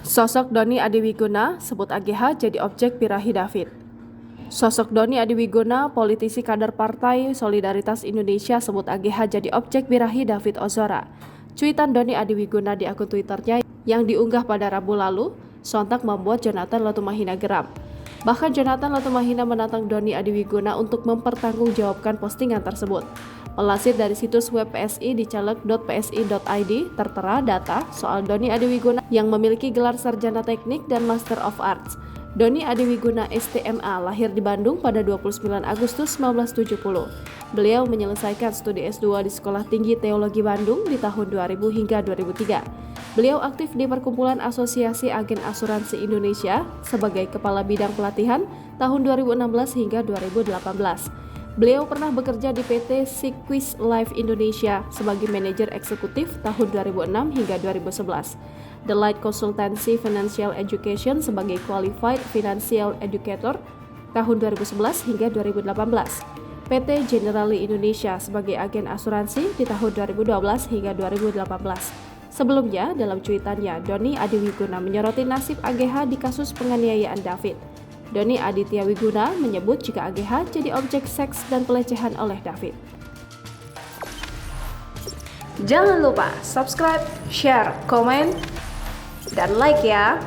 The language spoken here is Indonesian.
Sosok Doni Adiwiguna sebut AGH jadi objek birahi David. Sosok Doni Adiwiguna, politisi kader Partai Solidaritas Indonesia sebut AGH jadi objek birahi David Ozora. Cuitan Doni Adiwiguna di akun Twitternya yang diunggah pada Rabu lalu sontak membuat Jonathan Latumahina geram. Bahkan Jonathan Latumahina menantang Doni Adiwiguna untuk mempertanggungjawabkan postingan tersebut. Melansir dari situs web PSI di caleg.psi.id tertera data soal Doni Adiwiguna yang memiliki gelar sarjana teknik dan Master of Arts. Doni Adiwiguna STMA lahir di Bandung pada 29 Agustus 1970. Beliau menyelesaikan studi S2 di Sekolah Tinggi Teologi Bandung di tahun 2000 hingga 2003. Beliau aktif di Perkumpulan Asosiasi Agen Asuransi Indonesia sebagai Kepala Bidang Pelatihan tahun 2016 hingga 2018. Beliau pernah bekerja di PT Sequis Life Indonesia sebagai manajer eksekutif tahun 2006 hingga 2011. The Light Consultancy Financial Education sebagai Qualified Financial Educator tahun 2011 hingga 2018. PT Generali Indonesia sebagai agen asuransi di tahun 2012 hingga 2018. Sebelumnya, dalam cuitannya, Doni Adiwiguna menyoroti nasib AGH di kasus penganiayaan David. Doni Aditya Wiguna menyebut jika AGH jadi objek seks dan pelecehan oleh David. Jangan lupa subscribe, share, komen, dan like ya!